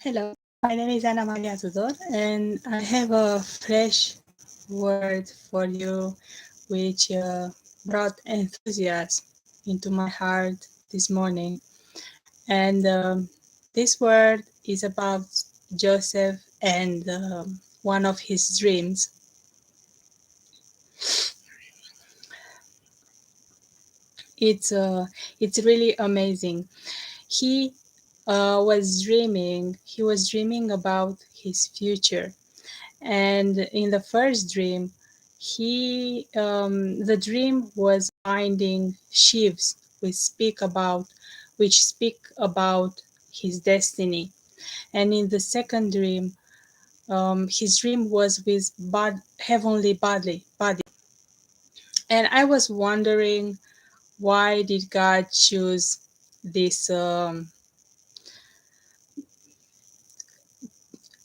Hello, my name is Ana Maria Tudor, and I have a fresh word for you which brought enthusiasm into my heart this morning. And this word is about Joseph and one of his dreams. It's really amazing. He he was dreaming about his future. And in the first dream, the dream was finding sheaves which speak about his destiny. And in the second dream, his dream was with heavenly body. And I was wondering, why did God choose this?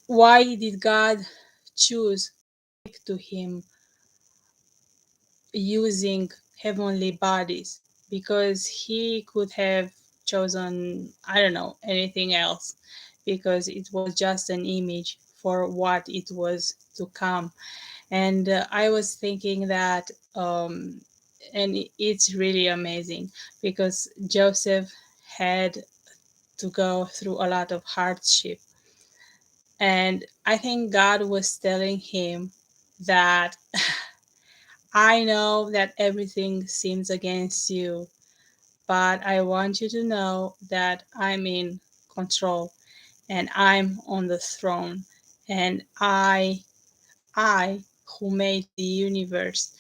Why did God choose to him using heavenly bodies? Because he could have chosen, I don't know, anything else, because it was just an image for what it was to come. And I was thinking that, and it's really amazing because Joseph had to go through a lot of hardship. And I think God was telling him that I know that everything seems against you, but I want you to know that I'm in control and I'm on the throne. And I who made the universe,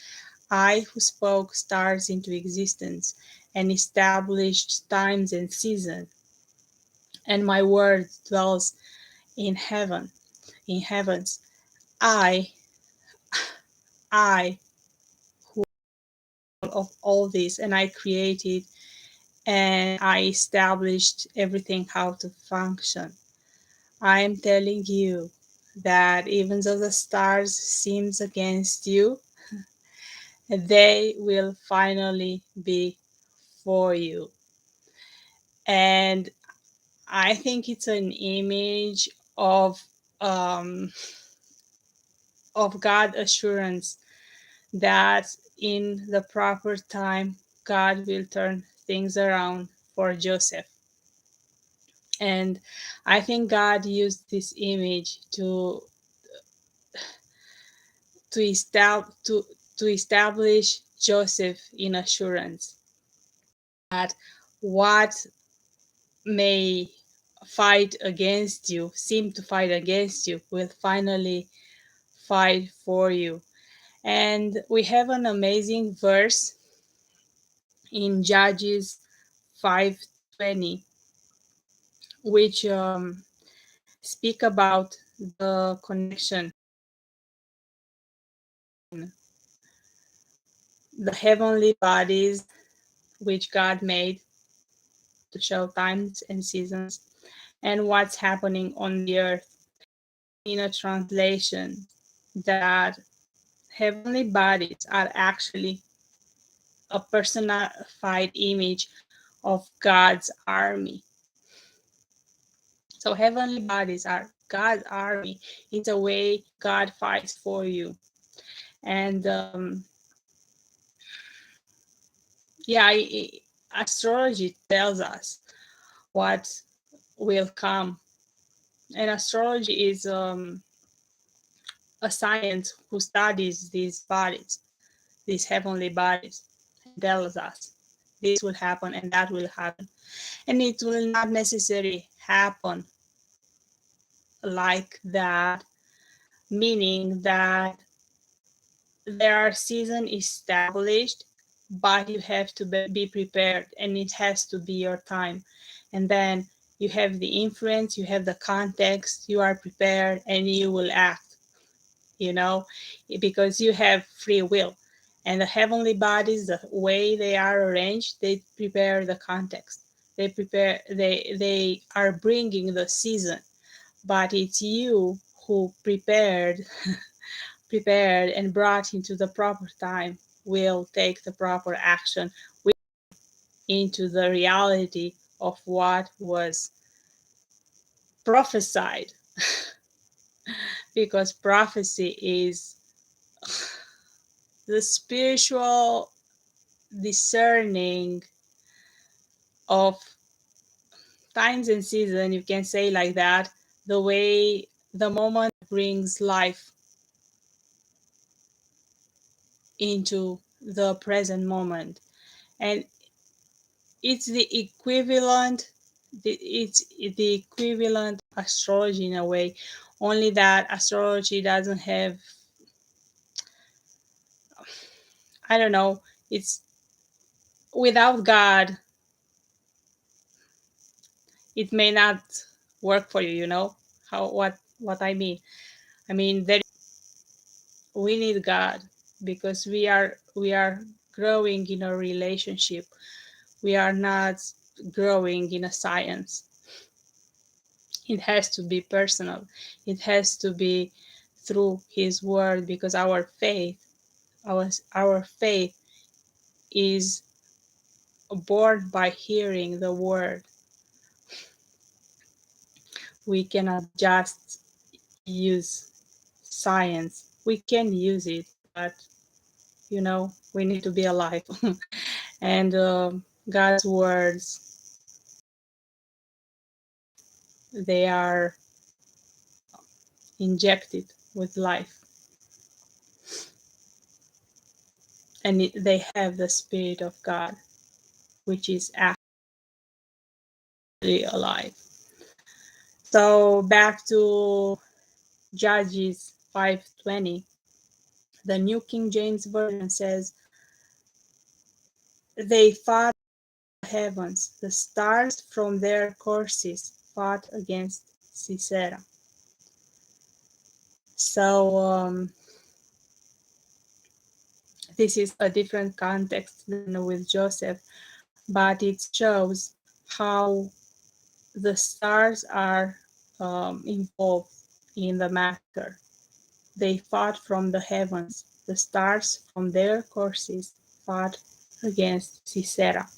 I who spoke stars into existence and established times and seasons, and my word dwells in heavens. I, I who of all this, and I created and I established everything how to function. I am telling you that even though the stars seems against you, they will finally be for you. And I think it's an image um, of God assurance that in the proper time God will turn things around for Joseph. And I think God used this image to establish Joseph in assurance that what may seem to fight against you, will finally fight for you. And we have an amazing verse in Judges 5:20, which speak about the connection, the heavenly bodies which God made to show times and seasons, and what's happening on the earth. In a translation, that heavenly bodies are actually a personified image of God's army. So heavenly bodies are God's army. It's a way God fights for you. And yeah, astrology tells us what will come. And astrology is a science who studies these bodies, these heavenly bodies, and tells us this will happen and that will happen. And it will not necessarily happen like that, meaning that there are seasons established, but you have to be prepared and it has to be your time. And then you have the influence, you have the context, you are prepared and you will act, you know, because you have free will. And the heavenly bodies, the way they are arranged, they prepare the context. They are bringing the season, but it's you who prepared and brought into the proper time will take the proper action into the reality of what was prophesied, because prophecy is the spiritual discerning of times and season, you can say like that, the way the moment brings life into the present moment. And it's the equivalent, it's the equivalent astrology in a way, only that astrology doesn't have, I don't know, it's without God it may not work for you, you know how what I mean that we need God, because we are growing in a relationship. We are not growing in a science. It has to be personal. It has to be through his word, because our faith is born by hearing the word. We cannot just use science. We can use it, but we need to be alive. And God's words, they are injected with life, and they have the spirit of God, which is actually alive. So back to Judges 5:20, the New King James Version says, they fought the heavens, the stars from their courses fought against Sisera. So this is a different context than with Joseph, but it shows how the stars are involved in the matter. They fought from the heavens. The stars from their courses fought against Sisera.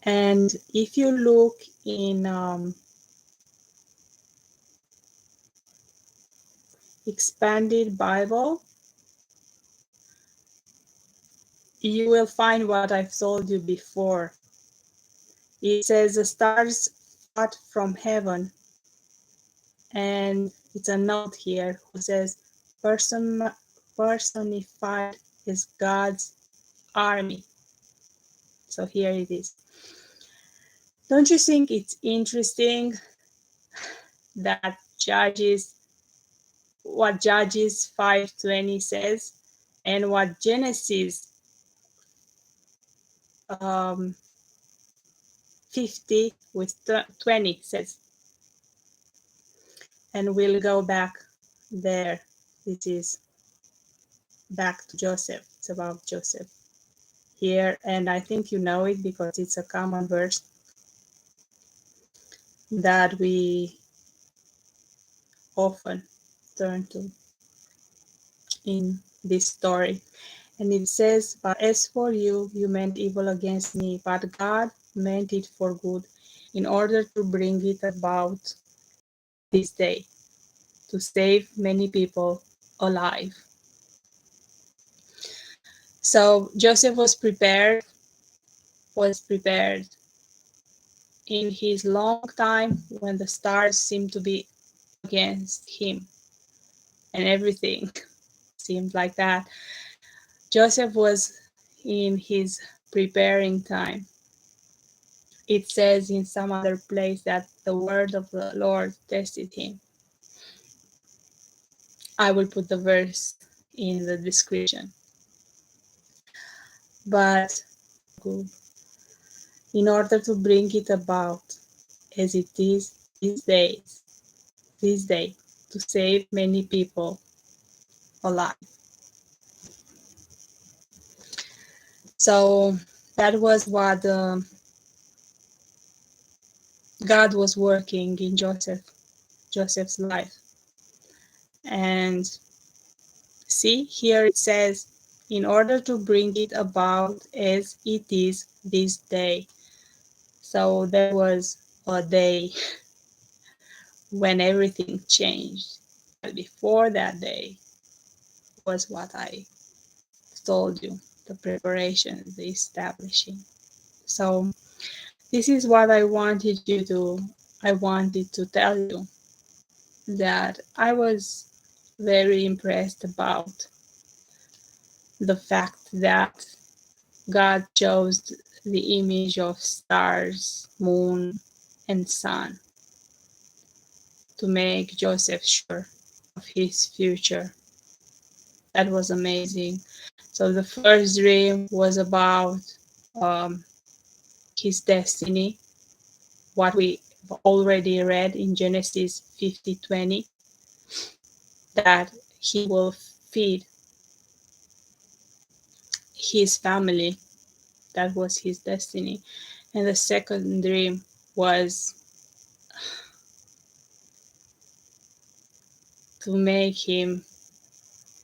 And if you look in Expanded Bible, you will find what I've told you before. It says the stars fought from heaven, and it's a note here who says personified is God's army. So here it is. Don't you think it's interesting that what Judges 5:20 says, and what Genesis 50 with 20 says? And we'll go back there. This is back to Joseph. It's about Joseph here, and I think you know it because it's a common verse that we often turn to in this story. And it says, but as for you, you meant evil against me, but God meant it for good, in order to bring it about this day, to save many people alive. So Joseph was prepared in his long time when the stars seemed to be against him and everything seemed like that. Joseph was in his preparing time. It says in some other place that the word of the Lord tested him. I will put the verse in the description. But in order to bring it about as it is this day, to save many people alive. So that was what God was working in Joseph's life. And see, here it says, in order to bring it about as it is this day. So there was a day when everything changed. But before that day was what I told you, the preparation, the establishing. So this is what I wanted to tell you, that I was very impressed about the fact that God chose the image of stars, moon, and sun to make Joseph sure of his future. That was amazing. So the first dream was about um, his destiny, what we already read in Genesis 50:20, that he will feed his family. That was his destiny. And the second dream was to make him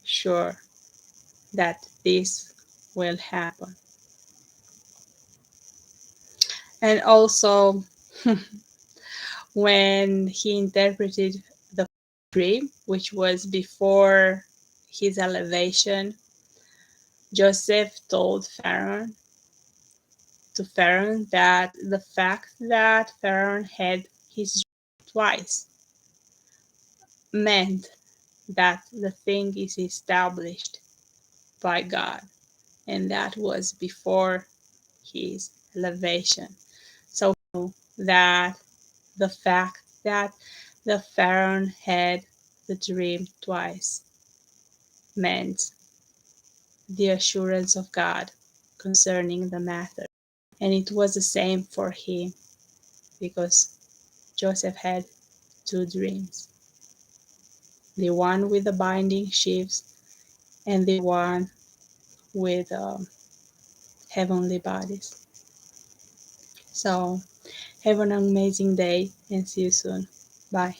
sure that this will happen. And also, when he interpreted the dream, which was before his elevation, Joseph told Pharaoh that the fact that Pharaoh had his dream twice meant that the thing is established by God, and that was before his elevation. So that the fact that the Pharaoh had the dream twice meant the assurance of God concerning the matter. And it was the same for him, because Joseph had two dreams, the one with the binding sheaves and the one with heavenly bodies. So have an amazing day and see you soon. Bye.